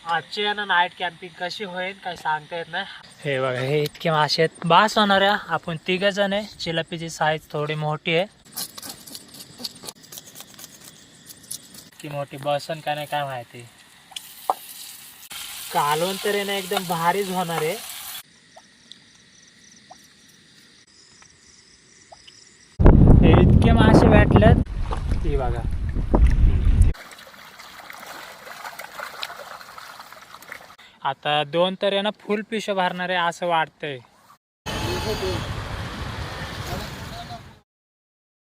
आजची आहे ना नाईट कॅम्पिंग कशी होईल काही सांगता येत नाही. हे बघा हे इतके मासे आहेत, बास होणार आहे. आपण 3 जण आहे. चिलापीची साईज थोडी मोठी आहे, की मोठी बसन का नाही काय माहिती. कालवण तर आहे ना एकदम भारीच होणार आहे. हे इतके मासे भेटलेत ती बघा. आता 2 तर आहे ना फुल पिशव्या भरणार आहे असं वाटतंय.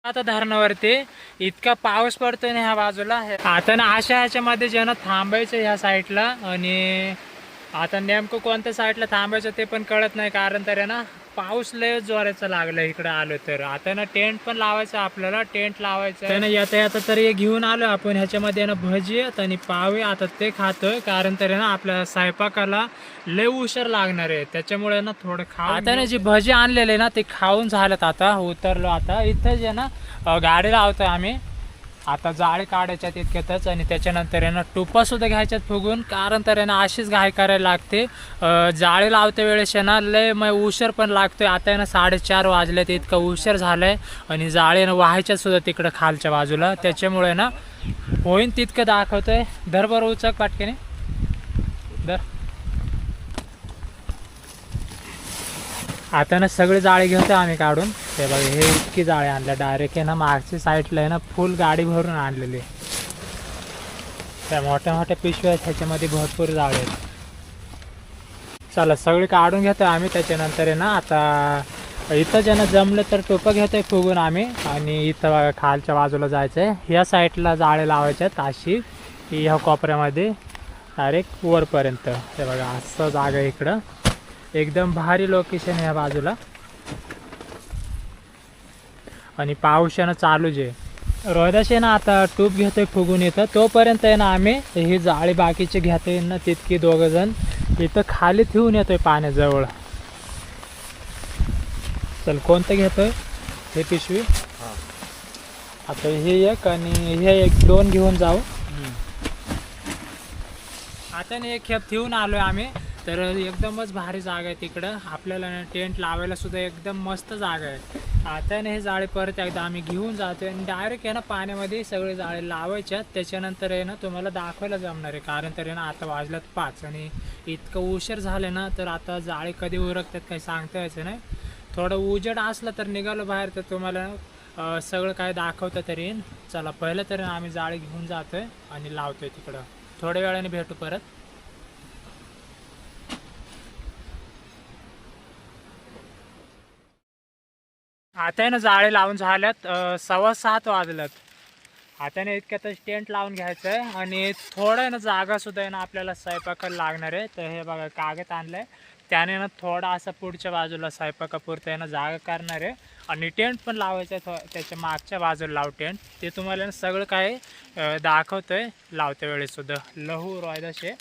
आता धरणावरती इतका पाऊस पडतोय ना ह्या बाजूला. आता ना अशा ह्याच्यामध्ये ज्यांना थांबायचं ह्या साईडला, आणि आता नेमकं कोणत्या साईडला थांबायचं ते पण कळत नाही, कारण तर आहे ना पाऊस लय जोराचं लागलं इकडे आलो तर. आता ना टेंट पण लावायचं, आपल्याला टेंट लावायचं ना. येता येता तर हे घेऊन आलो आपण. ह्याच्यामध्ये ना भजी आहेत आणि पाव. आता ते खातोय, कारण तर आहे ना आपल्या स्वयंपाकाला लय उशीर लागणार आहे, त्याच्यामुळे ना थोडं खाऊ. आता ना जी भजी आणलेले ना ते खाऊन झालेत. आता उतरलो. आता इथंच आहे ना गाडी लावतोय आम्ही. आता जाळी काढायच्यात इतक्यातच, आणि त्याच्यानंतर आहे ना टुपा सुद्धा घ्यायच्यात फुगून, कारण तर आहे ना अशीच घाई करायला लागते. जाळी लावते वेळेस आहे ना लय मग उशीर पण लागतोय. आता आहे ना 4:30 वाजले, ते इतका उशीर झालाय. आणि जाळी ना व्हायच्यात सुद्धा तिकडं खालच्या बाजूला, त्याच्यामुळे ना होईन तितकं दाखवतोय. धर बरं उचक पाटकेने धर. आता ना सगळे जाळे घेतो आम्ही काढून. हे बघा हे इतकी जाळे आणल्या डायरेक्ट आहे ना मागच्या साईडला आहे ना फुल गाडी भरून आणलेली. त्या मोठ्या मोठ्या पिशव्या आहेत, ह्याच्यामध्ये भरपूर जाळे आहेत. चला सगळे काढून घेतो आम्ही. त्याच्यानंतर आहे ना आता इथं ज्यांना जमलं तर टोपं घेतोय फुगून आम्ही, आणि इथं बघा खालच्या बाजूला जायचं आहे. ह्या साईडला जाळे लावायचे आहेत अशी, ह्या कोपऱ्यामध्ये डायरेक्ट वरपर्यंत. हे बघा असं जागा आहे इकडं. एकदम भारी लोकेशन आहे या बाजूला, आणि पाऊसानं चालूच आहे. रोहिदास आहे ना आता टूब घेतोय फुगून. येतं तोपर्यंत आहे ना आम्ही ही जाळी बाकीचे घेतोय ना तितकी 2 जण इथं खाली ठेवून येतोय पाण्याजवळ. चल कोणतं घेतोय? हे पिशवी. आता हे एक आणि हे 1-2 घेऊन जाऊ. आता ना एक खेप ठेवून आलोय आम्ही. तर एकदमच भारी जागा आहे तिकडं. आपल्याला टेंट लावायला सुद्धा एकदम मस्त जागा आहे. आता ना हे जाळे परत एकदा आम्ही घेऊन जातोय, आणि डायरेक्ट आहे ना पाण्यामध्ये सगळे जाळे लावायच्यात. त्याच्यानंतर आहे ना तुम्हाला दाखवायला जमणार आहे, कारण तर आहे ना आता वाजल्यात 5 आणि इतकं उशीर झालं ना, तर आता जाळे कधी उरकतात काही सांगता यायचं नाही. थोडं उजेड असलं तर निघालो बाहेर, तर तुम्हाला सगळं काय दाखवतं तरी येईन. चला पहिलं तर आम्ही जाळे घेऊन जातोय आणि लावतोय तिकडं. थोड्या वेळाने भेटू परत. आता आहे ना जाळे लावून झाल्यात 6:15 वाजल्यात. आता ना इतक्यातच टेंट लावून घ्यायचं आहे, आणि थोडं आहे ना जागा सुद्धा आहे ना आपल्याला स्वयंपाकाला लागणार आहे. तर हे बघा कागद आणलंय, त्याने ना थोडा असं पुढच्या बाजूला स्वयंपाकापुरतं आहे ना जागा करणार आहे. आणि टेंट पण लावायचं आहे त्याच्या मागच्या बाजूला लाव टेंट. ते तुम्हाला ना सगळं काय दाखवतोय लावत्या वेळेसुद्धा. लहू रोयदाशे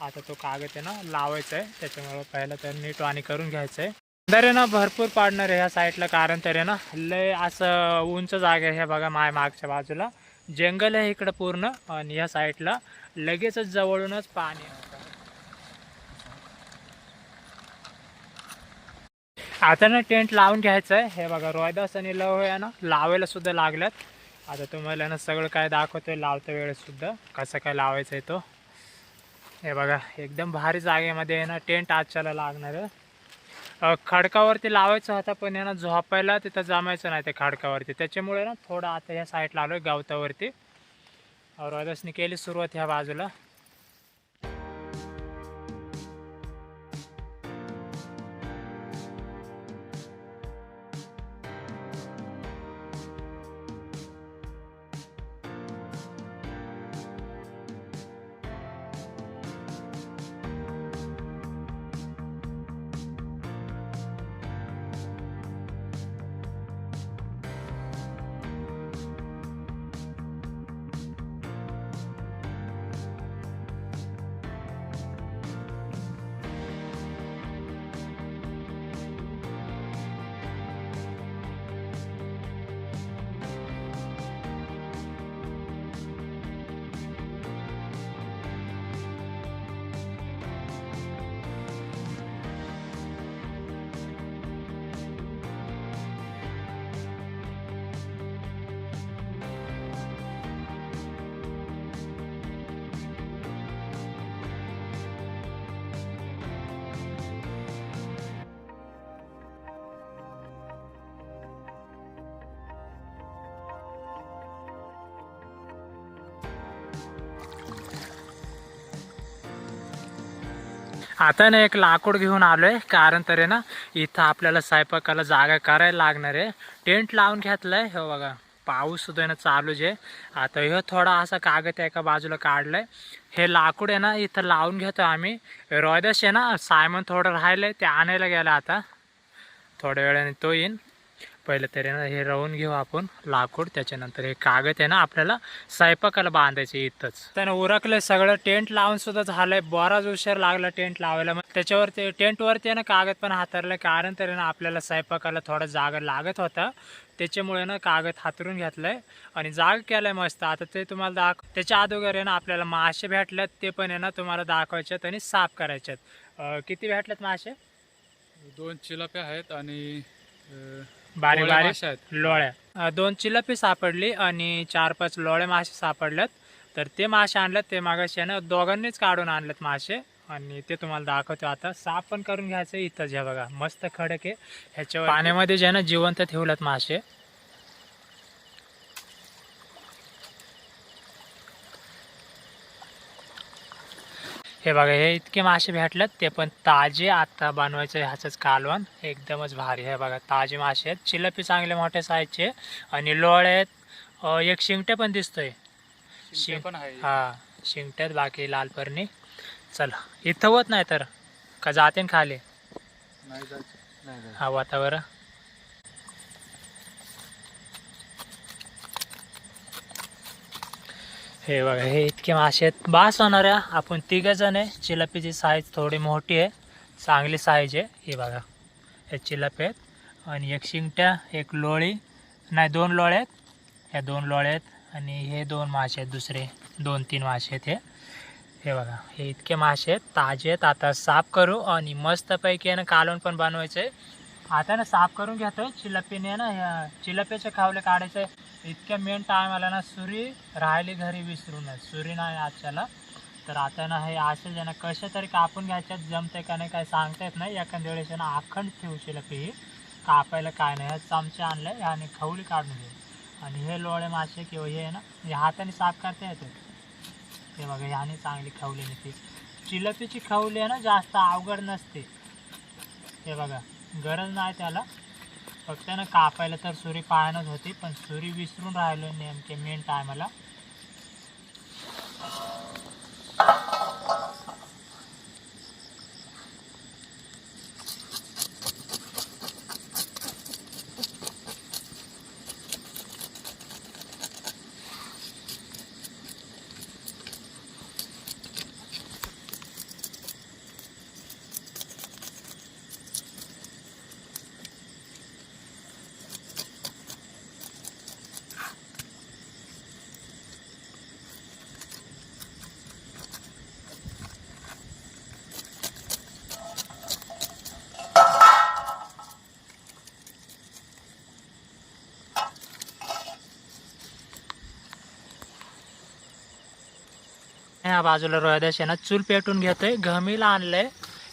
आता तो कागद आहे ना लावायचा आहे, त्याच्यामुळे पहिलं तर नीट आणि करून घ्यायचं आहे. अंधार आहे ना भरपूर पाडणार आहे ह्या साईडला, कारण तर आहे ना लय असं उंच जागा आहे. हे बघा मागच्या बाजूला जंगल आहे इकडं पूर्ण, आणि ह्या साईडला लगेचच जवळूनच पाणी आहे. आता ना टेंट लावून घ्यायचं आहे. हे बघा रोहिदास आणि लव आहे ना लावायला सुद्धा लागल्यात. आता तुम्हाला ना सगळं काय दाखवतोय लावत्या वेळेस सुद्धा कसं काय लावायचं आहे तो. हे बघा एकदम भारी जागेमध्ये आहे ना टेंट आजच्याला लागणार आहे. खडकावरती लावायचं होता, पण आहे ना झोपायला तिथं जमायचं नाही ते खडकावरती, त्याच्यामुळे ना थोडं आता ह्या साईडला आलो आहे गवतावरती. रोहिदासने केली सुरुवात ह्या बाजूला. आता ना एक लाकूड घेऊन आलोय, कारण तर आहे ना इथं आपल्याला स्वयंपाकाला जागा करायला लागणार आहे. टेंट लावून घेतलंय. हो बघा, पाऊस सुद्धा ना चालूच आहे. आता हे थोडा असा कागद एका बाजूला काढलाय. हे लाकूड आहे ना इथं लावून घेतो आम्ही. रोयदश आहे ना, सायमन थोडं राहिलंय ते आणायला गेला. आता थोड्या वेळाने तो येईन. पहिले तरी ना हे रवून घेऊ आपण लाकूड. त्याच्यानंतर हे कागद आहे ना आपल्याला स्वयंपाकाला बांधायचे इथंच. त्यानं उरकलंय सगळं. टेंट लावून सुद्धा झालंय. बराच उशीर लागला टेंट लावायला. मग त्याच्यावरती टेंटवरती आहे ना कागद पण हातरलाय, कारण तरी ना आपल्याला स्वयंपाकाला थोडा जागा लागत होता. त्याच्यामुळे ना कागद हातरून घेतलाय आणि जागा केलाय मस्त. आता ते तुम्हाला त्याच्या अगोदर आहे ना आपल्याला मासे भेटल्यात, ते पण आहे ना तुम्हाला दाखवायच्यात आणि साफ करायच्यात. किती भेटल्यात मासे? 2 चिलाप्या आहेत आणि बारीक लोळ्या बारीक मासे आहेत. लोळ्या. 2 चिलपी सापडली आणि 4-5 लोळे मासे सापडल्यात. तर ते मासे आणल्यात. ते मागाशी ना दोघांनीच काढून आणलेत मासे आणि ते तुम्हाला दाखवतो. आता साफ पण करून घ्यायचं इथं. जे बघा मस्त खडक आहे. ह्याच्यावर पाण्यामध्ये जे ना जिवंत ठेवल्यात मासे. हे बघा, हे इतके मासे भेटलेत, ते पण ताजे. आता बनवायचं ह्याचंच कालवण एकदमच भारी. हे बघा ताजे मासे आहेत. चिलपी चांगले मोठे साईजचे आणि लोळे आहेत. एक शिंगटे पण दिसतोय. पण आहे. हा शिंगट्यात, बाकी लालपरणी. चला इथं होत नाही तर का जाते खाली? नाही जायचं. हा वातावरण. हे बघा, हे इतके मासे आहेत. बास होणाऱ्या आपण 3 जण आहे. चिलपीची साईज थोडी मोठी आहे, चांगली साईज आहे. हे बघा हे चिलपी आहेत आणि एक शिंगट्या, एक लोळी, नाही 2 लोळे आहेत. ह्या 2 लोळे आहेत आणि हे 2 मासे आहेत. दुसरे 2-3 मासे आहेत. हे बघा, हे इतके मासे आहेत, ताजे आहेत. आता साफ करू आणि मस्तपैकी आहे ना कालवण पण बनवायचं आहे. आता ना साफ करून घेतोय. चिलपीने ना ह्या चिलप्याचे खावले काढायचे. इतक्या मेन टायमाला ना सुरी राहिली घरी विसरूनच. सुरी नाही आजच्याला. तर आता ना हे असे जण कशा तरी कापून घ्यायच्यात. जमते का नाही काय सांगता येत नाही. एखाद्या वेळेस ना अखंड ठेवू चिलपी ही. कापायला काय नाही. हे चमचे आणले आणि खवली काढून घेऊ. आणि हे लोळे मासे किंवा हे ना हे हाताने साफ करता येते. हे बघा, ह्याने चांगली खवली निघते. चिलपीची खवली आहे ना जास्त अवघड नसते. हे बघा, गरज नाही त्याला. फक्त ना कापायला तर सुरी पायानच होती, पण सुरी विसरून राहिलो नेमके मेन टायमाला. ह्या बाजूला रोहिदास आहे ना चूल पेटून घेतोय. घमीला आणलंय.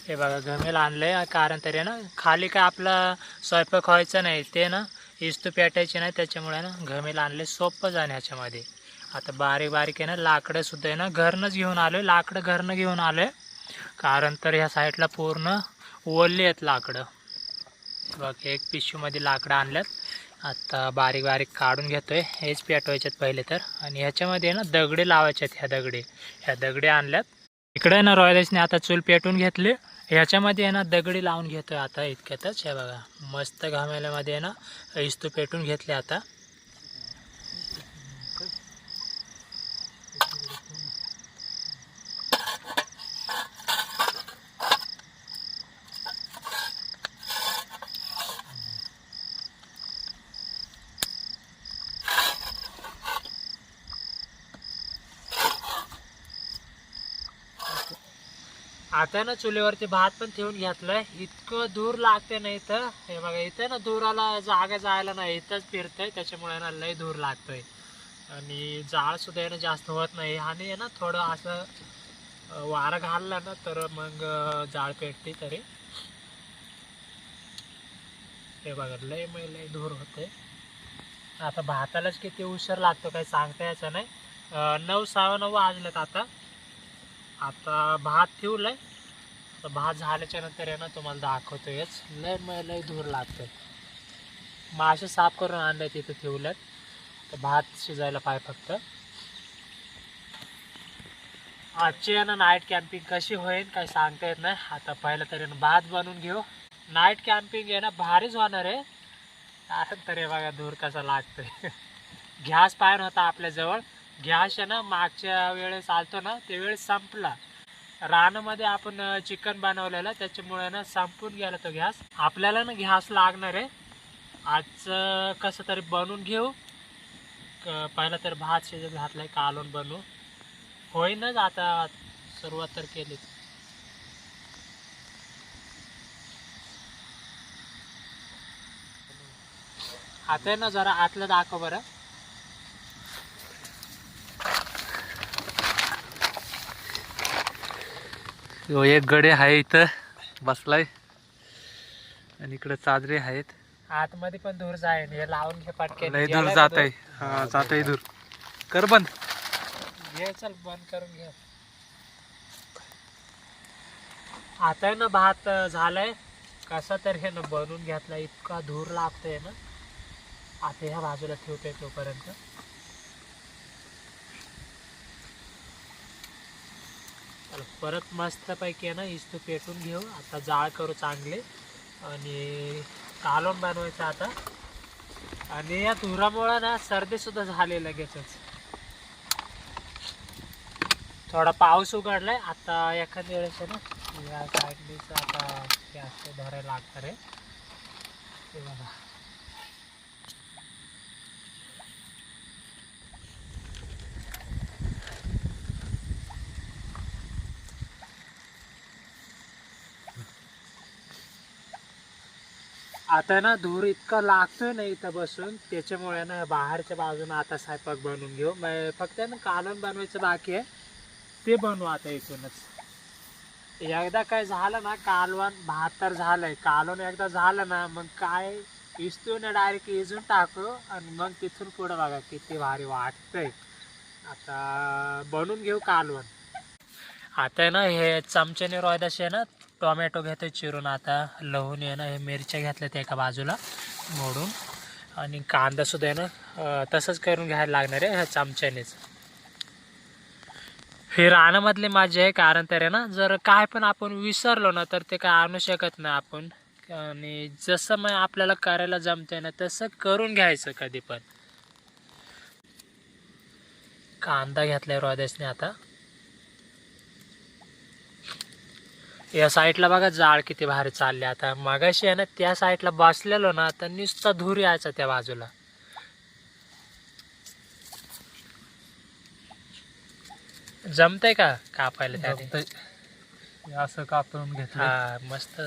हे बघा घमीला आणलंय, कारण तरी ना खाली काय आपला स्वयंपाक व्हायचा नाही. ते ना इस्तू पेटायची नाही, त्याच्यामुळे ना घमीला आणले. सोपं जाणे ह्याच्यामध्ये. आता बारीक बारीक आहे ना लाकडं सुद्धा आहे ना घरनंच घेऊन आलोय. लाकडं घरनं घेऊन आलोय, कारण तर ह्या साईडला पूर्ण ओलली आहेत लाकडं. बघ, एक पिशवीमध्ये लाकडं आणल्यात. आता बारीक बारीक काढून घेतोय. हेच पेटवायच्यात पहिले तर. आणि ह्याच्यामध्ये ना दगडे लावायच्यात. ह्या दगडे आणल्यात. इकडे ना रॉयल्सने आता चूल पेटून घेतली. ह्याच्यामध्ये आहे ना दगडी लावून घेतोय आता इतक्यातच. हे बघा मस्त घामेल्यामध्ये आहे ना इस्तू पेटून घेतले आता. आता ना चुलीवरती भात पण ठेवून घेतलाय. इतकं दूर लागते ना इथं. हे बघा इथं ना दूराला जागा जायला नाही, इथंच फिरतंय. त्याच्यामुळे ना लय दूर लागतोय. आणि जाळ सुद्धा आहे ना जास्त होत नाही. आणि आहे ना थोडं असं वारा घालला ना तर मग जाळ पेटते तरी. हे बघा लय दूर होते. आता भातालाच किती उशीर लागतो काही सांगता यायचं नाही. 9 सव्वा 9 वाजलेत आता. आता भात ठेवलंय आता भात झाल्याच्या नंतर आहे ना तुम्हाला दाखवतोयच. लय धूर लागतोय. मासे साफ करून आणले तिथे ठेवल्यात. तर भात शिजायला पाहिजे फक्त. आजची आहे ना नाईट कॅम्पिंग कशी होईल काही सांगता येत नाही. आता पहिलं तरी ना भात बनवून घेऊ. नाईट कॅम्पिंग आहे ना भारीच होणार आहे. कारण तरी बघा धूर कसा लागतोय. गॅस पाहिजे होता आपल्याजवळ. गॅस आहे ना मागच्या वेळेस आलतो ना ते वेळेस संपला. रानामध्ये आपण चिकन बनवलेलं त्याच्यामुळे ना संपून गेला तो गॅस. आपल्याला ना गॅस लागणार आहे. आज कसं तरी बनवून घेऊ. पहिला तर भात शिजत घातलाय कालवण बनवू. होईनच आता सुरुवात तर केली. आता ना जरा आतलं दाखव बरं. एक गडे आहे इथं बसलाय आणि इकडे चादरे आहेत. आतमध्ये पण धूर जाईन. हे लावून घे पटके. लय दूर जात आहे. हा जात आहे दूर. कर बंद. घे चल बंद करून घे. आता ना भात झालाय. कसा तर हे ना बनवून घेतला. इतका धूर लागतोय ना. आता ह्या बाजूला ठेवतोय तोपर्यंत. परत मस्त पैकी आहे ना इस्तू पेटून घेऊ. आता जाळ करू चांगले आणि कालवण बनवायचं आता. आणि या धुरामुळे ना सर्दी सुद्धा झाली लगेचच. थोडा पाऊस उघडलाय आता. एखाद्या वेळेस आहे ना या साईडनीच आता हे असं धरायला लागतं रे. ते बघा आता ना धूर इतका लागतोय ना इथं बसून. त्याच्यामुळे ना बाहेरच्या बाजूने आता स्वयंपाक बनवून घेऊ. फक्त ना कालवण बनवायचं बाकी आहे. ते बनवू आता इथूनच. एकदा काय झालं ना कालवण भात तर झालंय. कालवण एकदा झालं ना मग काय इस्तू ना डायरेक्ट इजून टाकू. आणि मग तिथून पुढे बघा किती भारी वाटतंय. आता बनवून घेऊ कालवण. आता ना हे चमच्याने रोयदाशी आहे ना टोमॅटो घेतोय चिरून. आता लहून आहे ना हे मिरच्या घेतल्यात एका बाजूला मोडून. आणि कांदा सुद्धा आहे ना तसंच करून घ्यायला लागणार आहे ह्या चमच्यानेच. हे रानामधली मजा आहे. कारण तर आहे ना जर काय पण आपण विसरलो ना तर ते काय आणू शकत नाही आपण. आणि जसं मग आपल्याला करायला जमतंय ना तसं करून घ्यायचं कधी पण. कांदा घेतलाय रोयदासने आता. या साईडला बघा जाळ किती भारी चालले. आता मगाशी आहे ना त्या साईडला बसलेलो ना तर नुसता धूर यायचा त्या बाजूला. जमतंय का कापायला त्याने? असं कापून घेतलं. हा मस्त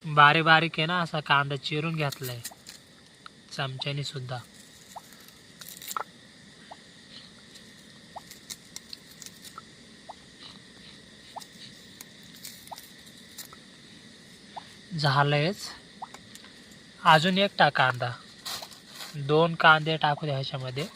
बारीक बारीक आहे ना असा कांदा चिरून घेतलाय चमच्याने सुद्धा. झालंयच. अजून एक टाक कांदा. 2 कांदे टाकू द्या ह्याच्यामध्ये.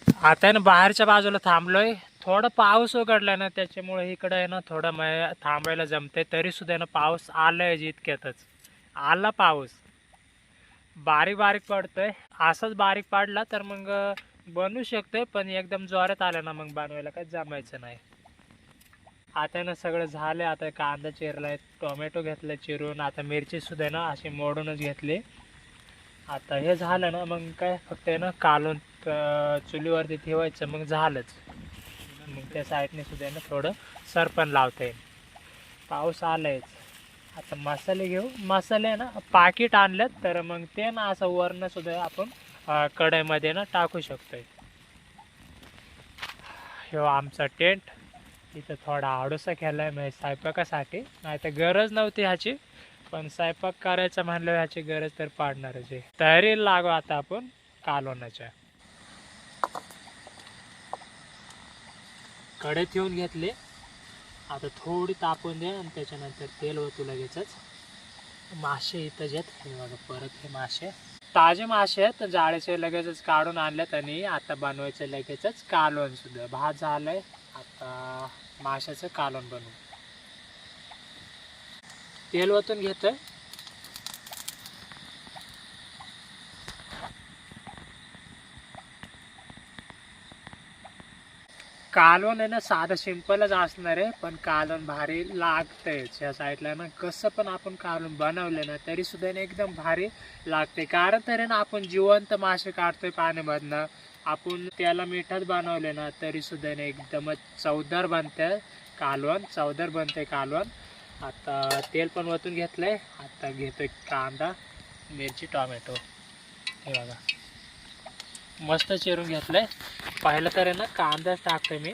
आता ना बाहेरच्या बाजूला थांबलोय. थोडं पाऊस उघडलाय ना त्याच्यामुळे इकडे आहे ना थोडं थांबायला जमतंय. तरी सुद्धा ना पाऊस आलाय इतक्यातच. आला पाऊस. बारीक बारीक पडतोय. असाच बारीक पडला तर मग बनवू शकतोय. पण एकदम जोरात आला ना मग बनवायला काही जमायचं नाही. आता ना सगळं झालं. आता कांदा चिरलाय, टोमॅटो घेतलाय चिरून. आता मिरची सुद्धा ना अशी मोडूनच घेतली. आता हे झालं ना मग काय फक्त आहे ना कालवण चुलीवरती ठेवायचं मग झालंच. मग त्या साईडने सुद्धा ना थोडं सरपण लावता येईल. पाऊस आलायच. आता मसाले घेऊ. मसाले ना पाकिट आणलेत तर मग ते ना असं वरनं सुद्धा आपण कढईमध्ये ना टाकू शकतोय. हे आमचा टेंट इथं थोडा आडोसा केलाय म्हणजे स्वयंपाकासाठी. नाही तर गरज नव्हती ह्याची. पण स्वयंपाक करायचं म्हणलं ह्याची गरज तर पाडणारच आहे. तयारीला लागू आता आपण कालवणाच्या. कढई ठेवून घेतले. आता थोडी तापून दे आणि त्याच्यानंतर तेल ओतू लगेचच. मासे इथं येत हे बघा परत हे मासे. ताजे मासे आहेत जाळीचे लगेचच काढून आणलेत आणि आता बनवायचं लगेचच कालवण सुद्धा. भात झालंय, आता माशाचं कालवण बनवू. तेल ओतून घेतोय. कालवण आहे ना साधं सिंपलच असणार आहे, पण कालवण भारी लागतंयच. या साईडला ना कसं पण आपण कालवण बनवलं ना तरी सुद्धा ना एकदम भारी लागते. कारण तर आहे ना आपण जिवंत मासे काढतोय पाण्यामधनं, आपण त्याला मिठात बनवले ना तरी सुद्धा ना एकदमच चवदार बनते कालवण, चवदार बनते कालवण. आता तेल पण वतून घेतलंय. आता घेतोय कांदा, मिरची, टोमॅटो. हे बघा मस्त चिरून घेतलंय. पहिलं तर आहे ना कांदाच टाकतोय मी.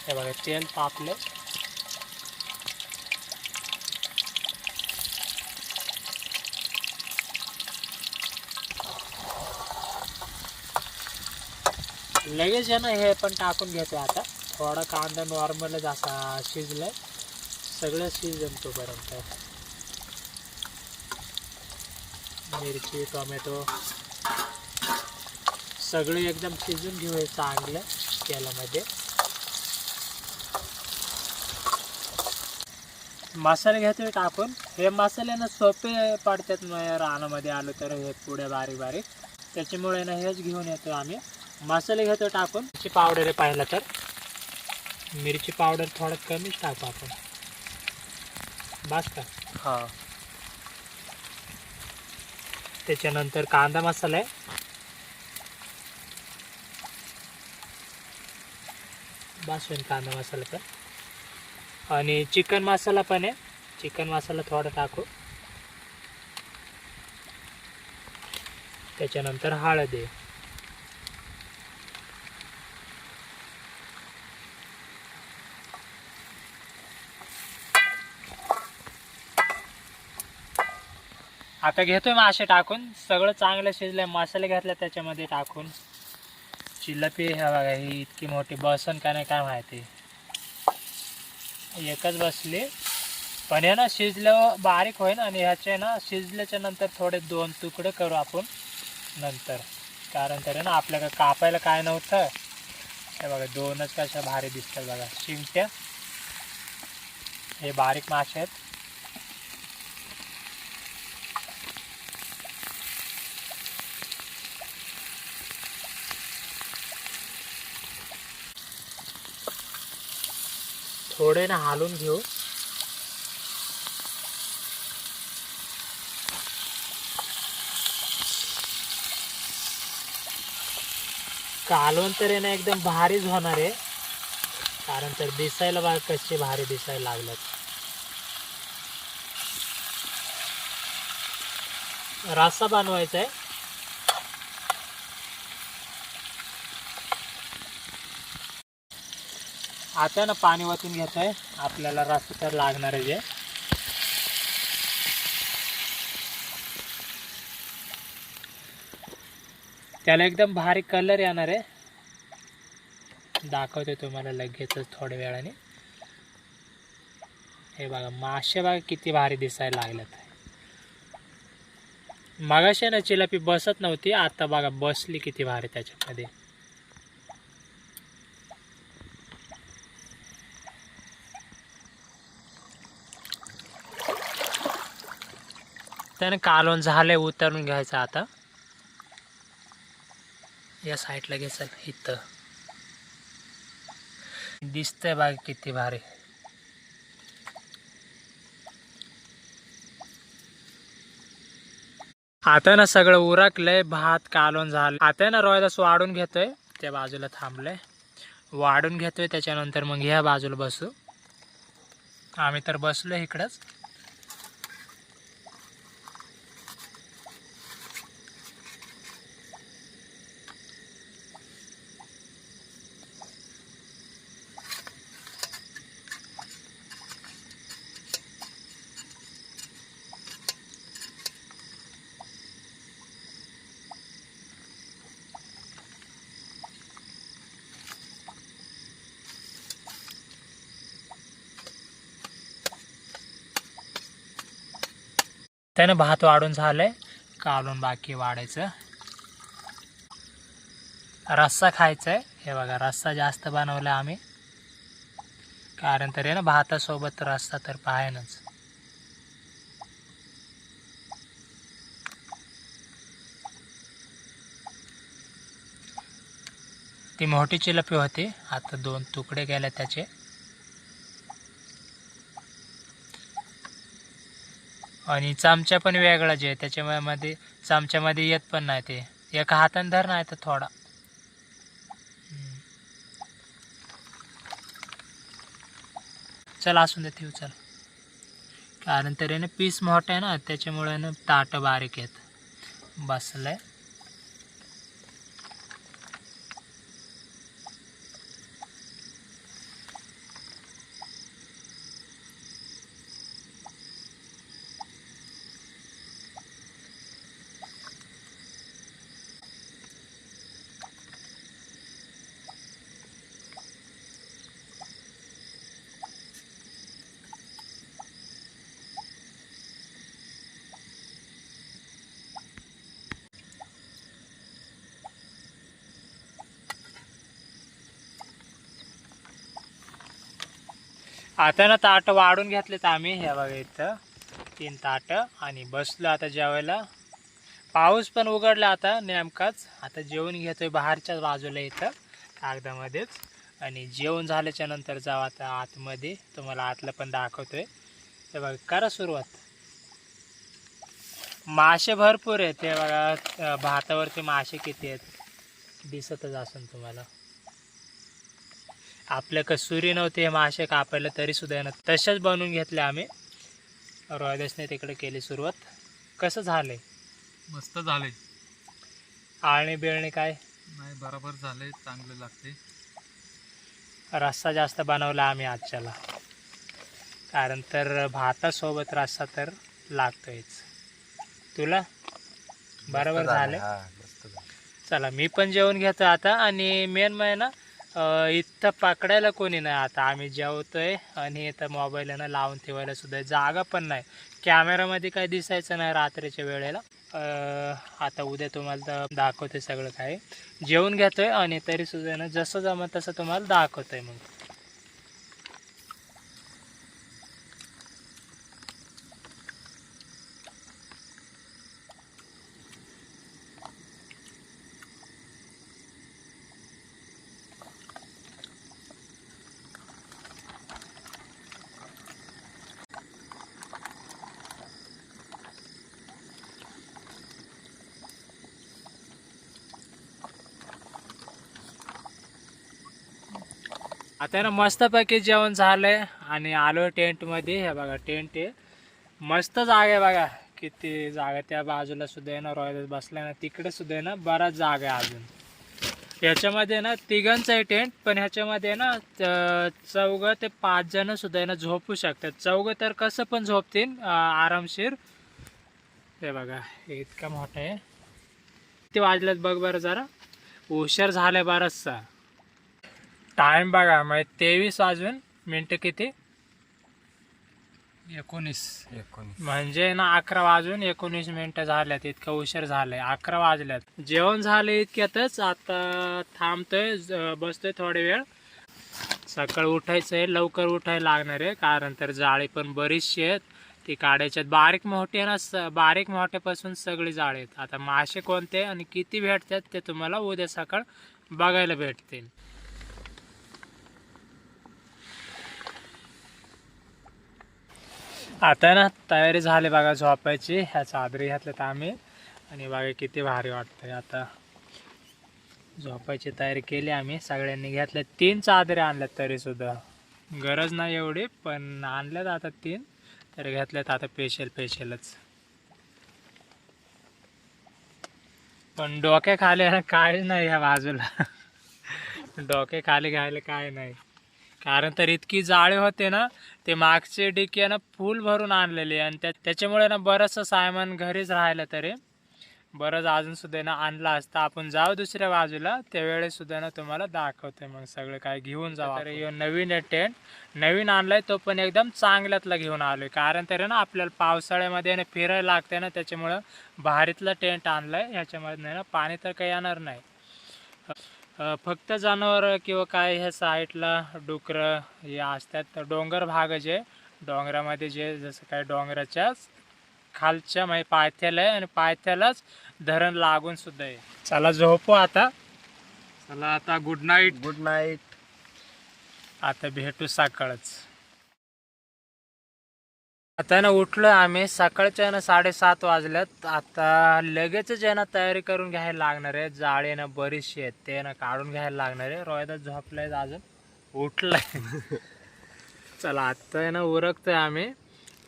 हे बघा तेल तापले. लगेच आहे ना हे पण टाकून घेतोय. आता थोडा कांदा नॉर्मलच असा शिजलाय, सगळं शिजन तोपर्यंत. मिरची, टोमॅटो सगळे एकदम शिजून घेऊया चांगलं तेलामध्ये. मसाले घेतोय टाकून. हे मसाले ना सोपे पडतात रानामध्ये आलो तर, हे पुढे बारीक बारीक, त्याच्यामुळे ना हेच घेऊन येतो आम्ही. मसाले घेतो टाकून. मिरची पावडर आहे पाहिलं तर, मिरची पावडर थोडं कमीच टाकू आपण. बस का? हा. त्याच्यानंतर कांदा मसाला आहे, बस होईल कांदा मसाला पण. आणि चिकन मसाला पण आहे, चिकन मसाला थोडा टाकू. त्याच्यानंतर हळद आहे. आता घेतोय मासे टाकून. सगळं चांगलं शिजलंय. मसाले घातले त्याच्यामध्ये टाकून. चिल्लपी हे बघा, ही इतकी मोठी बसन का नाही काय माहिती, एकच बसली. पण हे ना शिजल्यावर बारीक होईल आणि ह्याचे ना शिजल्याच्या नंतर थोडे 2 तुकडे करू आपण नंतर. कारण तर ना आपल्याला कापायला काय नव्हतं. हे बघा 2च कशा भारी दिसतात बघा शिंगट्या. हे बारीक मासे आहेत. थोडे ना हालून घेऊ. कालवण तर आहे ना एकदम भारीच होणार आहे. कारण तर दिसायला बघा कसे भारी दिसायला लागल्यात. रस्सा बनवायचा आहे. आता ना पाणी वाचून घेत आहे. आपल्याला रस्सा तर लागणार आहे. त्याला एकदम भारी कलर येणार आहे. दाखवते तुम्हाला लगेचच थोड्या वेळाने. हे बघा मासे बघा किती भारी दिसायला लागल्यात. मगाशी ना चिलापी बसत नव्हती, आता बघा बसली किती भारी त्याच्यामध्ये. त्याने कालवण झालंय, उतरून घ्यायचं आता. या साईडला घ्यायचं. इथं दिसतंय बघा किती भारी. आता ना सगळं उरकलंय, भात कालवण झालं. आता ना रोहिदास वाढून घेतोय. त्या बाजूला थांबलंय, वाढून घेतोय. त्याच्यानंतर मग ह्या बाजूला बसू. आम्ही तर बसलो इकडंच. त्यानं भात वाढून झालंय, काढून बाकी वाढायचं. रस्सा खायचा आहे. हे बघा रस्सा जास्त बनवला आम्ही, कारण तर आहे ना भातासोबत रस्सा तर पाहायनच. ती मोठी चिलपी होती, आता 2 तुकडे गेले त्याचे. आणि चमचा पण वेगळा जे त्याच्यामध्ये चमच्यामध्ये येत पण नाही ते. एका हाताने धर नाही तर थोडा. चल असून दे ठेव चल. कारण तरी ना पीस मोठा आहे ना, त्याच्यामुळे ना ताट बारीक येत. बसलंय. आता ना ताट वाढून घेतलेत आम्ही. हे बघा इथं 3 ताट आणि बसलो आता जेवायला. पाऊस पण उघडला आता नेमकाच. आता जेवण घेतोय बाहेरच्याच बाजूला इथं कागदामध्येच. आणि जेवण झाल्याच्या नंतर जाऊ आता आतमध्ये, तुम्हाला आतलं पण दाखवतोय. हे बघा करा सुरुवात. मासे भरपूर आहेत. ते बघा भातावरती मासे किती आहेत दिसतच असेल तुम्हाला. आपल्या कसुरी नव्हते हे मासे कापायला, तरी सुद्धा ना तशाच बनवून घेतले आम्ही. रोहिदासने तिकडे केली सुरुवात. कसं झालंय? मस्त झालंय. आळणी बिळणी काय नाही, बरोबर झालंय, चांगलं लागते. रस्सा जास्त बनवला आम्ही आजच्याला, कारण तर भातासोबत रस्सा तर लागतोयच. तुला बरोबर झालं. चला मी पण जेवण घेतो आता. आणि मेन म्हणजे ना इथं पकडायला कोणी नाही. आता आम्ही जेवतोय आणि इथं मोबाईल ना लावून ठेवायला सुद्धा जागा पण नाही. कॅमेरामध्ये काय दिसायचं नाही रात्रीच्या वेळेला. आता उद्या तुम्हाला दाखवते सगळं काय. जेवण घेतोय आणि तरी सुद्धा ना जसं जमत तसं तुम्हाला दाखवतोय. मग आता ना मस्तपैकी जेवण झालंय आणि आलो टेंटमध्ये. हे बघा टेंट आहे, मस्त जागा आहे बघा. किती जागा. त्या बाजूला सुद्धा आहे ना रॉयल बसलाय ना, तिकडे सुद्धा आहे ना बराच जागा आहे अजून. ह्याच्यामध्ये ना 3घांचा आहे टेंट, पण ह्याच्यामध्ये ना 4 ते 5 जण सुद्धा आहे ना झोपू शकतात. 4 तर कसं पण झोपतील आरामशीर. हे बघा हे इतका मोठा आहे. किती वाजल्यात बघ बरं जरा. उशीर झालाय बराचसा. टाइम बघा मग 23 वाजून मिनटं किती 19 म्हणजे ना 11 वाजून 19 मिनटं झाल्यात. इतका उशीर झालाय. 11 वाजल्यात. जेवण झालंय इतक्यातच. आता थांबतोय, बसतोय थोडा वेळ. सकाळ उठायचंय, लवकर उठायला लागणार आहे, कारण तर जाळी पण बरीचशी आहेत. ती काढायच्यात. बारीक मोठे आहे ना, बारीक मोठ्यापासून सगळी जाळी आहेत. आता मासे कोणते आणि किती भेटतात ते तुम्हाला उद्या सकाळ बघायला भेटतील. आता ना तयारी झाली बघा झोपायची. ह्या चादरी घातल्यात आम्ही आणि बघा किती भारी वाटतंय. आता झोपायची तयारी केली आम्ही. सगळ्यांनी घेतल्या. 3 चादरी आणल्यात, तरी सुद्धा गरज नाही एवढी, पण आणल्यात आता 3 तर घेतल्यात आता स्पेशलच. पण डोक्या खाली ना काय नाही ह्या बाजूला. डोके खाली घ्यायला काय नाही, कारण तर इतकी जाळे होते ना. ते मागचे डिकी ना फुल भरून आणलेले आणि त्याच्यामुळे ना बरंचसं सामान घरीच राहिलं. तरी बरंच अजून सुद्धा ना आणला असता. आपण जाऊ दुसऱ्या बाजूला, त्यावेळेस सुद्धा ना तुम्हाला दाखवतोय मग सगळं काय घेऊन जाऊ. तर ह्यो नवीन आहे टेंट, नवीन आणलाय तो पण एकदम चांगल्यातला घेऊन आलोय. कारण तर ना आपल्याला पावसाळ्यामध्ये ना फिरायला लागतंय ना, त्याच्यामुळं भारीतला टेंट आणलाय. ह्याच्यामध्ये ना पाणी तर काही येणार नाही. फक्त जनावर किंवा काय ह्या साईडला डुकरं हे असतात. तर डोंगर भाग जे डोंगरामध्ये जे जसं काय डोंगराच्याच खालच्या म्हणजे पायथ्याला आहे आणि पायथ्यालाच धरण लागून सुद्धा आहे. चला झोपू आता. चला आता गुड नाईट. Good night. आता भेटू सकाळच. आता ना उठलो आम्ही सकाळच्या ना 7:30 वाजल्यात. आता लगेचच आहे ना तयारी करून घ्यायला लागणार आहे. जाळे ना बरीचशी आहेत ते ना काढून घ्यायला लागणार आहे. रोहिदास झोपलाय अजून उठलाय. चला आता आहे ना उरकतोय आम्ही.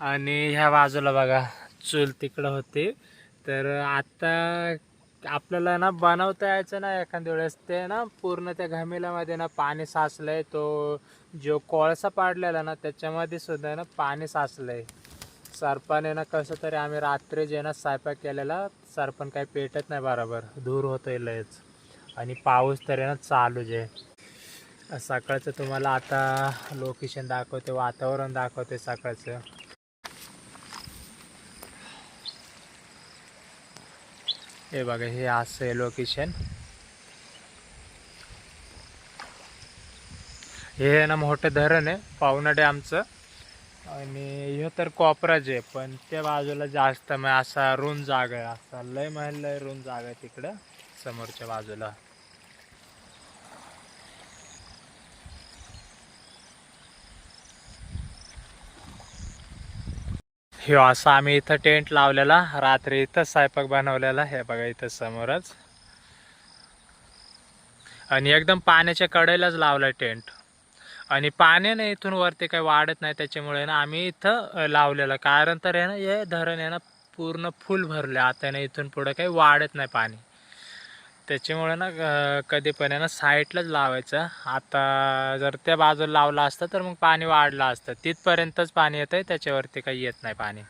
आणि ह्या बाजूला बघा चूल तिकडं होती. तर आता आपल्याला ना बनवता यायचं ना एखाद्या वेळेस. ते ना पूर्ण त्या घमिल्यामध्ये ना पाणी साचलंय. तो जो कोळसा पाडलेला ना त्याच्यामध्ये सुद्धा ना पाणी साचलंय. सरपाने ना कसं तरी आम्ही रात्री जे ना स्वयंपाक केलेला, सरपण काही पेटत नाही बरोबर, धूर होतोय लयच. आणि पाऊस तर आहे ना चालूच आहे. सकाळचं तुम्हाला आता लोकेशन दाखवते, वातावरण दाखवते सकाळचं. हे बघा हे असं आहे लोकेशन. हे ना मोठं धरण आहे पावना डॅमचं. आणि हे तर कोपराच आहे, पण त्या बाजूला जास्त मग असा रुंद जागा आहे. असा लय लय रुंद जागा आहे तिकडं समोरच्या बाजूला. हे असं आम्ही इथं टेंट लावलेला, रात्री इथं स्वयंपाक बनवलेला. हे बघा इथं समोरच. आणि एकदम पाण्याच्या कडेलाच लावलाय टेंट. आणि पाण्याने इथून वरती काही वाढत नाही, त्याच्यामुळे ना आम्ही इथं लावलेलं. कारण तर आहे ना हे धरण आहे ना पूर्ण फुल भरले. आता ना इथून पुढे काही वाढत नाही पाणी, त्याच्यामुळे ना कधी पण आहे ना साईडलाच लावायचं. आता जर त्या बाजूला लावला असतं तर मग पाणी वाढलं असतं. तिथपर्यंतच पाणी येतंय, त्याच्यावरती काही येत नाही पाणी.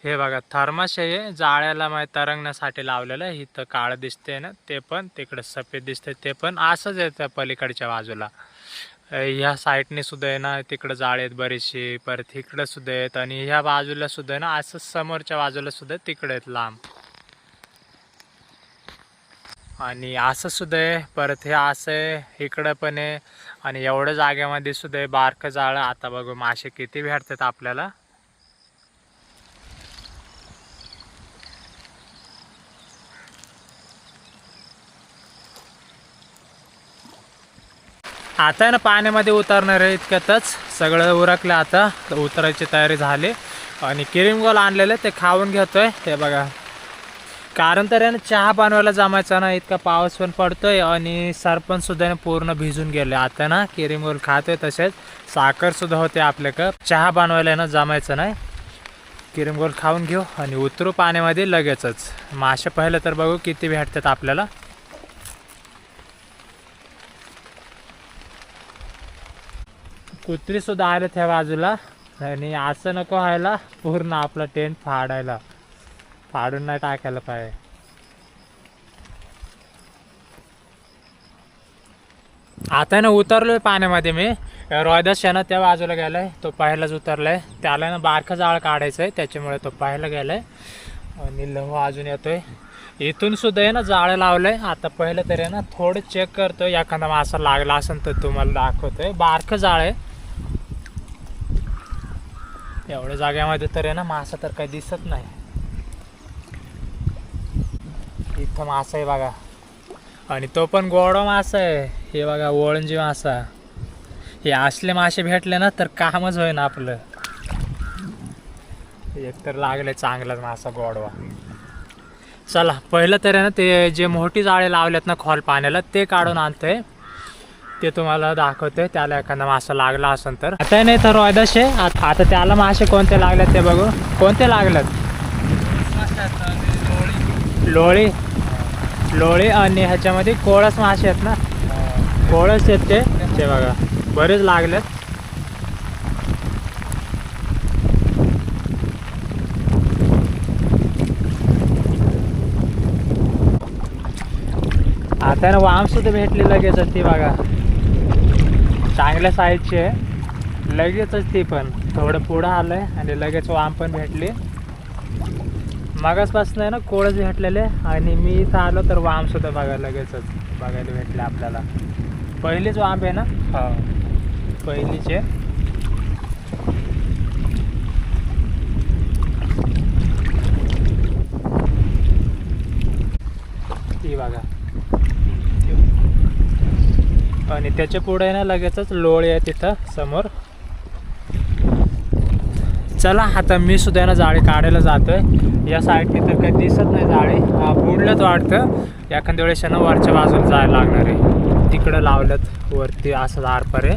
हे बघा थर्मास हे जाळ्याला मग तरंगण्यासाठी लावलेलं आहे. इथं काळं दिसते ना ते पण, तिकडं सफेद दिसते ते पण, असंच येतं पलीकडच्या बाजूला. ह्या साईडने सुद्धा आहे ना तिकडं जाळे आहेत बरीचशी, परत इकडं सुद्धा आहेत. आणि ह्या बाजूला सुद्धा आहे ना असं समोरच्या बाजूला सुद्धा तिकडे आहेत लांब. आणि असं सुद्धा आहे, परत हे असं आहे इकडं पण आहे. आणि एवढ्या जागेमध्ये सुद्धा आहे बारकं जाळं. आता बघू मासे किती भेटतात आपल्याला. आता आहे ना पाण्यामध्ये उतरणार आहे इतक्यातच. सगळं उरकलं आता, उतरायची तयारी झाली. आणि किरिमगोल आणलेलं ते खाऊन घेतोय. हे बघा कारण तर आहे ना चहा बनवायला जमायचा ना, इतका पाऊस पण पडतोय. आणि सरपंच सुद्धा पूर्ण भिजून गेले. आता ना किरिमगोल खातोय, तसेच साखर सुद्धा होते आपल्या कप. चहा बनवायला ना जमायचं नाही. किरिमगोल खाऊन घेऊ आणि उतरू पाण्यामध्ये लगेचच. मासे पाहिलं तर बघू किती भेटतात आपल्याला. कुत्री सुद्धा आले त्या बाजूला. आणि असं नको व्हायला पूर्ण आपला टेंट फाडायला, फाडून नाही टाकायला पाहिजे. आता ना उतरलोय पाण्यामध्ये मी. रोहिदास ना त्या बाजूला गेलाय, तो पहिलाच उतरलाय. त्याला ना बारखं जाळ काढायचं आहे, त्याच्यामुळे तो पहिला गेलाय. आणि लहू अजून येतोय. इथून सुद्धा आहे ना जाळं लावलंय. आता पहिलं तरी आहे ना थोडं चेक करतोय, एखादा मासा लागला असेल तर तुम्हाला दाखवतोय. बारखं जाळ आहे. एवढ्या जाग्यामध्ये तर आहे ना मासा तर काही दिसत नाही. इथं मासा आहे बघा, आणि तो पण गोडा मासा आहे. हे बघा ओळंजी मासा. हे असले मासे भेटले ना तर कामच होईना आपलं. एक तर लागले चांगलाच मासा गोडवा. चला पहिलं तर आहे ना ते जे मोठी जाळे लावलेत ना खोल पाण्याला ते काढून आणतोय, ते तुम्हाला दाखवतोय. त्याला एखादा मासा लागला असेल तर. आता नाही तर रोहिदास आहे. आता त्याला मासे कोणते लागलेत ते बघू. कोणते लागलेत? लोळी. लोळी आणि ह्याच्यामध्ये कोळस मासे आहेत ना, कोळस आहेत ते बघा बरेच लागलेत. आता ना वाम सुद्धा भेटली लगेचच ती बघा, चांगल्या साईजची आहे. लगेचच ती पण थोडं पुढं आलंय आणि लगेच वाम पण भेटली. मागासपासून आहे ना कोळच भेटलेले आणि मी इथं आलो तर वाम सुद्धा बघा लगेचच बघायला भेटले आपल्याला. पहिलीच वाम आहे ना? हा, पहिलीचे. ती बघा आणि त्याच्या पुढे ना लगेचच लोळी आहे तिथं समोर. चला आता मी सुद्धा ना जाळी काढायला जातोय. या साईडने तर काही दिसत नाही जाळी, बुडलंच वाटतं. एखाद्या वेळेस ना वरच्या बाजूला जायला लागणार आहे. तिकडं लावल्यात वरती असं आरपार आहे.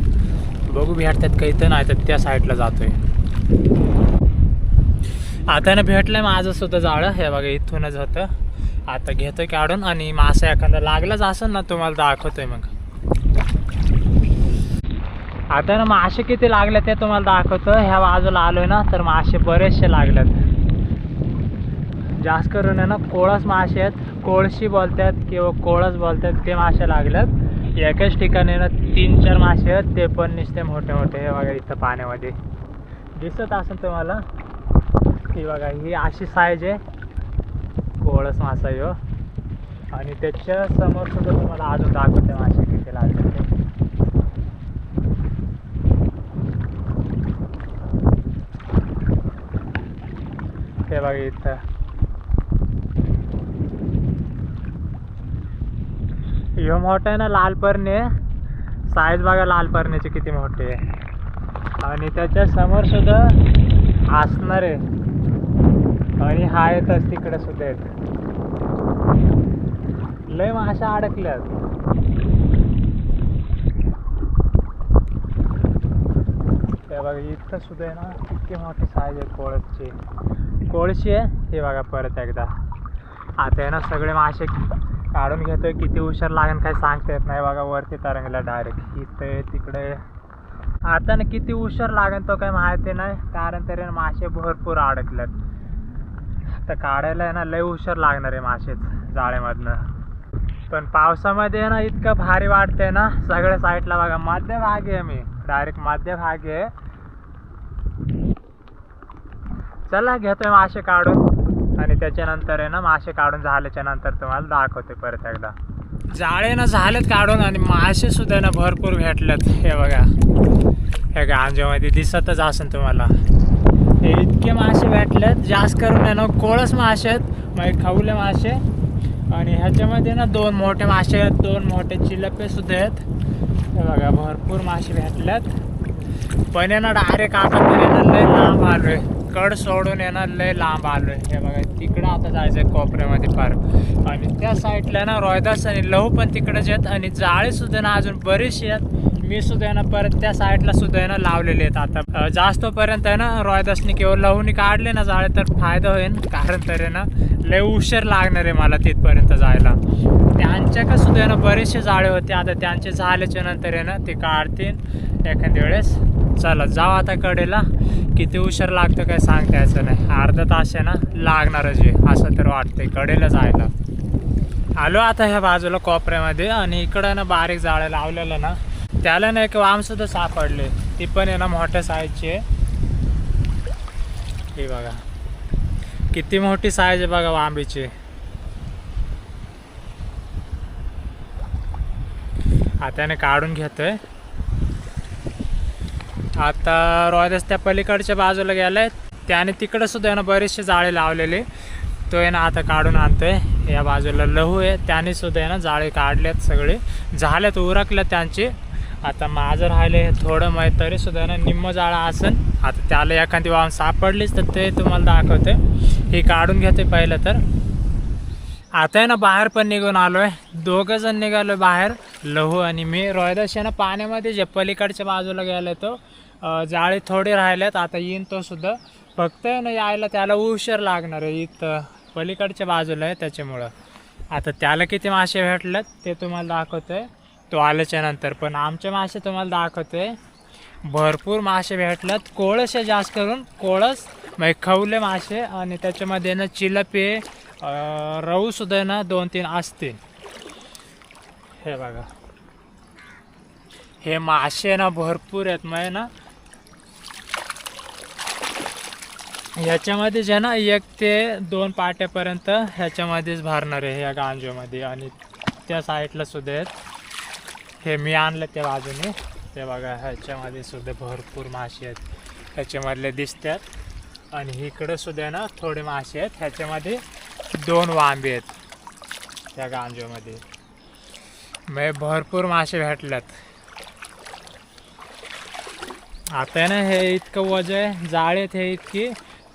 बघू भेटतात काही तर, नाही तर त्या साईडला जातोय. आता ना भेटलंय माझं सुद्धा जाळं. हे बघा इथूनच होतं. आता घेतोय काढून आणि मासा एखादा लागलाच असेल ना तुम्हाला दाखवतोय. मग आता ना मासे किती लागले ते तुम्हाला दाखवतो. ह्या बाजूला आलोय ना तर मासे बरेचसे लागलेत. जास्त करून आहे ना कोळस मासे आहेत, कोळशी बोलतात किंवा कोळस बोलतात, ते मासे लागलेत. एकाच ठिकाणी ना 3-4 मासे आहेत, ते पण नुसते मोठे मोठे. हे बघा इथं पाण्यामध्ये दिसत असेल तुम्हाला. ही बघा ही अशी साईज आहे कोळस मासा ह्यो. आणि त्याच्या समोर सुद्धा तुम्हाला अजून दाखवते मासे किती लागले ते. हे बघा इथं ह्यो मोठा आहे ना लालपरणे. साईज बघा लालपरण्याची किती मोठी आहे. आणि त्याच्या समोर सुद्धा असणार आहे. आणि हा येतच तिकडे सुद्धा येत. लय माशा अडकल्यात. हे बघा इथं सुद्धा आहे ना किती मोठी साईज आहे कोळसची. कोळशी आहे हे बघा. परत एकदा आता आहे ना सगळे मासे काढून घेतोय. किती उशीर लागेल काय सांगता येत नाही. बघा वरती तरंगला डायरेक्ट इथे तिकडे. आता ना किती उशीर लागेल तो काही माहिती नाही, कारण तरी मासे भरपूर अडकलेत. तर काढायला आहे ना लय उशीर लागणार आहे मासेच जाळ्यामधनं. पण पावसामध्ये ना इतकं भारी वाटतंय ना. सगळ्या साईडला बघा मध्यभागी आहे मी, डायरेक्ट मध्यभागी आहे. चला घेतोय मासे काढून आणि त्याच्यानंतर आहे ना मासे काढून झाल्याच्या नंतर तुम्हाला दाखवते परत एकदा. जाळे ना झालेत काढून आणि मासे सुद्धा ना भरपूर भेटलेत. हे बघा हे गांजामध्ये दिसतच असेल तुम्हाला. हे इतके मासे भेटलेत. जास्त करून आहे ना कोळस मासे आहेत, मग खवले मासे. आणि ह्याच्यामध्ये ना 2 मोठे मासे आहेत, 2 मोठे चिलपे सुद्धा आहेत. हे बघा भरपूर मासे भेटलेत. पण आहे ना डायरेक्ट आता तरी ना लय लांब आलोय. कड सोडून येणार लय लांब आलोय. हे बघा तिकडं आता जायचं कोपऱ्यामध्ये पार. आणि त्या साईडला ना रोहिदास आणि लहू पण तिकडेच आहेत. आणि जाळे सुद्धा ना अजून बरेचसे आहेत. मी सुद्धा ना परत त्या साईडला सुद्धा ना लावलेले आहेत. आता जास्तपर्यंत आहे ना रोहिदासनी किंवा लहूनी काढले ना जाळे तर फायदा होईल, कारण तर आहे ना लय उशीर लागणार आहे मला तिथपर्यंत जायला. त्यांच्याकडे सुद्धा ना बरेचसे जाळे होते. आता त्यांचे झाल्याच्या नंतर आहे ना ते काढतील एखाद्या वेळेस. चला जाऊ आता कडेला. किती उशीर लागतं काय सांगता यायचं नाही. अर्धा तास आहे ना लागणारच आहे असं तर वाटतंय कडेला जायला. आलो आता ह्या बाजूला कोपऱ्यामध्ये आणि इकडं ना बारीक जाळं लावलेलं ना त्याला ना एक वामसुद्धा सापडले. ती पण आहे ना मोठ्या साईजची आहे. हे बघा किती मोठी साईज आहे बघा वांबीची. आता काढून घेतोय. आता रोहिदास त्या पलीकडच्या बाजूला गेलाय, त्याने तिकडं सुद्धा ना बरेचसे जाळे लावलेले. तो आहे ना आता काढून आणतोय. या बाजूला लहू आहे, त्याने सुद्धा आहे ना जाळे काढलेत, सगळे झालेत, उरकल्यात त्यांचे. आता माझं राहिले थोडं माहीत तरी सुद्धा ना निम्म जाळा असेल. आता त्याला एखादी वाम सापडलीच तर ते तुम्हाला दाखवते. हे काढून घेते पहिलं तर. आता आहे ना बाहेर पण निघून आलो आहे. 2 जण निघालो बाहेर, लहू आणि मी. रोहिदास आहे ना पाण्यामध्ये जे पलीकडच्या बाजूला गेला तो जाळे थोडे राहिलेत. आता येईन तो सुद्धा. फक्त आहे ना यायला त्याला उशीर लागणार आहे. इथं पलीकडच्या बाजूला आहे त्याच्यामुळं. आता त्याला किती मासे भेटलेत ते तुम्हाला दाखवतोय तो आल्याच्या नंतर. पण आमचे मासे तुम्हाला दाखवतोय. भरपूर मासे भेटलेत. कोळस आहे जास्त करून, कोळस मग खवले मासे. आणि त्याच्यामध्ये ना चिलपे रहू सुद्धा ना 2-3 असते. हे बघा, हे मासे ना भरपूर आहेत. मग ना ह्याच्यामध्ये जे ना 1 ते 2 पाट्यापर्यंत ह्याच्यामध्येच भरणार आहे या गांजोमध्ये. आणि त्या साईडला सुद्धा आहेत. हे मी आणलं त्या बाजूने. ते बघा, ह्याच्यामध्ये सुद्धा भरपूर मासे आहेत, ह्याच्यामधले दिसतात. आणि इकडं सुद्धा ना थोडे मासे आहेत. ह्याच्यामध्ये 2 वांबे आहेत त्या गांजोमध्ये. मग भरपूर मासे भेटल्यात. आता आहे ना हे इतकं वजन आहे, जाळेत हे इतकी.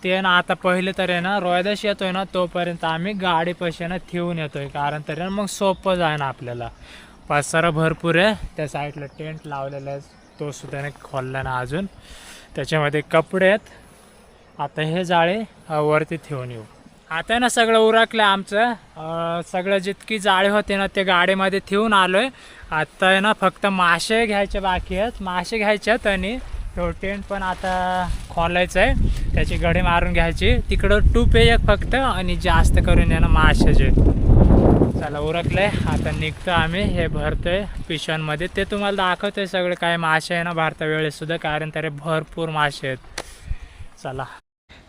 ते ना आता पहिले तर आहे ना रोयदास येतोय ना तोपर्यंत आम्ही गाडीपाशी ना ठेवून येतोय, कारण तरी ना मग सोपं जाय ना आपल्याला. पसारा भरपूर आहे. त्या साईडला टेंट लावलेला आहे, तो सुद्धा नाही खोलला ना अजून. त्याच्यामध्ये कपडे आहेत. आता हे जाळे वरती ठेवून येऊ. आता ना सगळं उरकलं आमचं. सगळं जितकी जाळे होते ना ते गाडीमध्ये ठेवून आलो आहे. आता आहे ना फक्त मासे घ्यायचे बाकी आहेत. मासे घ्यायचे आहेत आणि तो टेंट पण आता खोलायचं आहे, त्याची गडी मारून घ्यायची. तिकडं टूप आहे एक फक्त, आणि जास्त करून आहे ना माशाचे. चला उरकलं आहे. आता निघतो आम्ही. हे भरतोय पिशव्यांमध्ये, ते तुम्हाला दाखवतोय सगळं काय मासे आहे ना भरता वेळेसुद्धा, कारण तरी भरपूर मासे आहेत. चला,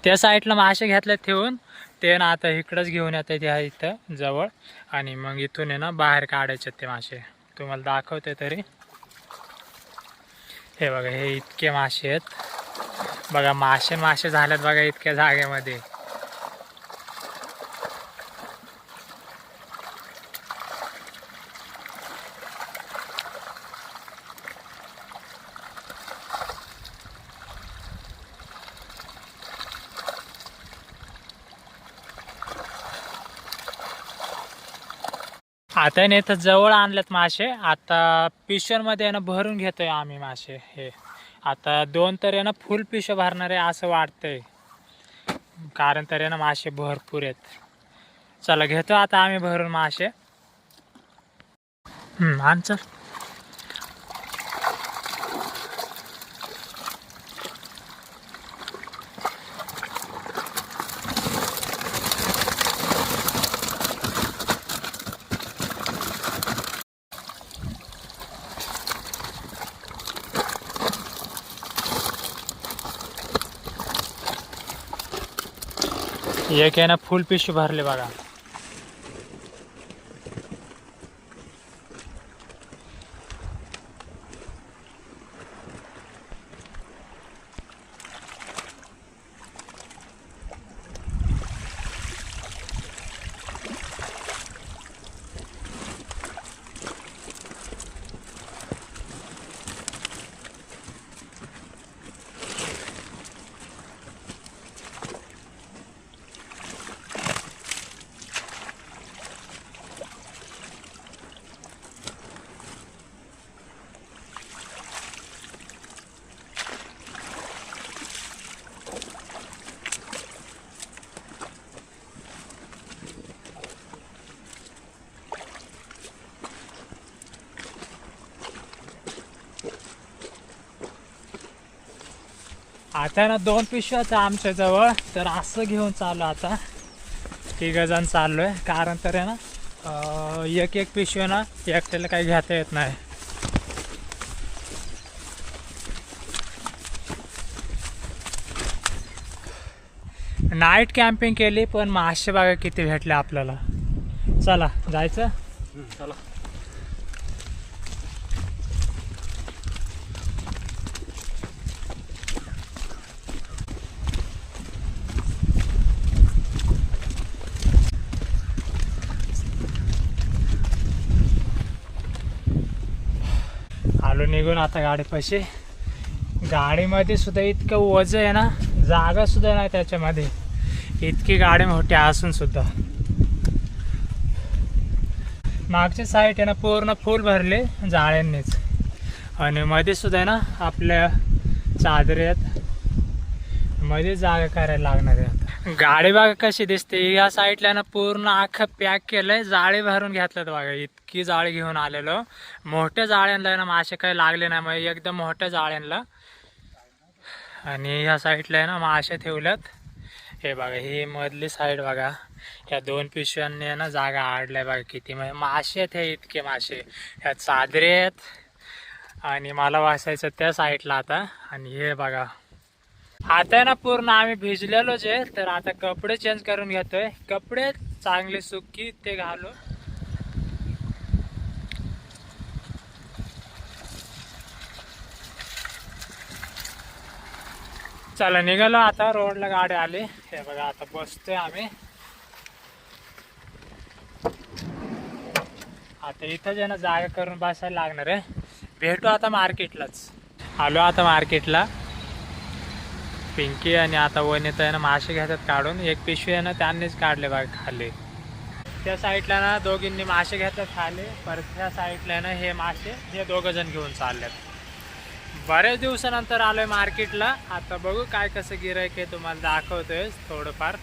त्या साईडला मासे घेतले ठेवून, ते ना आता इकडंच घेऊन येतात ह्या इथं जवळ. आणि मग इथून आहे ना बाहेर काढायचे ते मासे. तुम्हाला दाखवते तरी. हे बघा, हे इतके मासे आहेत बघा. मासे झालेत बघा इतक्या जागेमध्ये. आता नाही तर जवळ आणलेत मासे. आता पिशव्यांमध्ये ना भरून घेतोय आम्ही मासे. हे आता 2 तर आहे ना फुल पिशव्या भरणार आहे असं वाटतंय, कारण तर आहे ना मासे भरपूर आहेत. चला घेतो आता आम्ही भरून मासे. आण चल. एक आहे ना फुल पिशवी भरले बघा. आता ना 2 पिशव्याच आमच्या जवळ, तर असं घेऊन चाललो आता. 3 जण चाललोय, कारण तर आहे ना एक पिशवी ना एकट्याला काही घेता येत नाही. नाईट कॅम्पिंग केली, पण मासे बघा किती भेटले आपल्याला. चला जायचं. चला. आलो निघून आता गाडीपाशी. गाडीमध्ये सुद्धा इतकं वजन आहे ना, जागा सुद्धा नाही त्याच्यामध्ये. इतकी गाडी मोठी असून सुद्धा. मागची साईड आहे ना पूर्ण फुल भरले जाळ्यांनीच. आणि मध्ये सुद्धा आहे ना आपल्या चादरी आहेत, मध्ये जागा करायला लागणार आहे. आता गाडी बघा कशी दिसते. या साईडला ना पूर्ण अख्खं पॅक केलंय, जाळी भरून घेतल्यात बघा. इतकी जाळी घेऊन आलेलो. मोठ्या जाळ्यांना ना मासे काही लागले नाही, मग एकदम मोठ्या जाळ्यांना. आणि ह्या साईडला आहे ना मासे ठेवल्यात. हे बघा ही मधली साईड बघा, ह्या 2 पिशव्यांनी आहे ना जागा आडलाय बघा किती. म्हणजे मासे आहेत हे इतके मासे, ह्या चादरे आहेत आणि मला वाचायचं त्या साईडला आता. आणि हे बघा आता आहे ना पूर्ण आम्ही भिजलेलोच आहे, तर आता कपडे चेंज करून घेतोय. कपडे चांगले सुकी ते घालू. चला निघालो आता, रोडला गाडी आली. हे बघा आता बसतोय आम्ही. आता इथं जे ना जागा करून बसायला लागणार आहे. भेटू आता मार्केटलाच. आलो आता मार्केटला. पिंकी आणि आता वनिता आहे ना मासे घेतात काढून. एक पिशवी आहे ना त्यांनीच काढले बघा खाली. त्या साईडला ना दोघींनी मासे घेतात खाली. परत त्या साईडला आहे ना हे मासे हे 2 जण घेऊन चाललेत. बऱ्याच दिवसानंतर आलोय मार्केटला. आता बघू काय कसं गिरायक आहे, तुम्हाला दाखवतोय थोडंफार.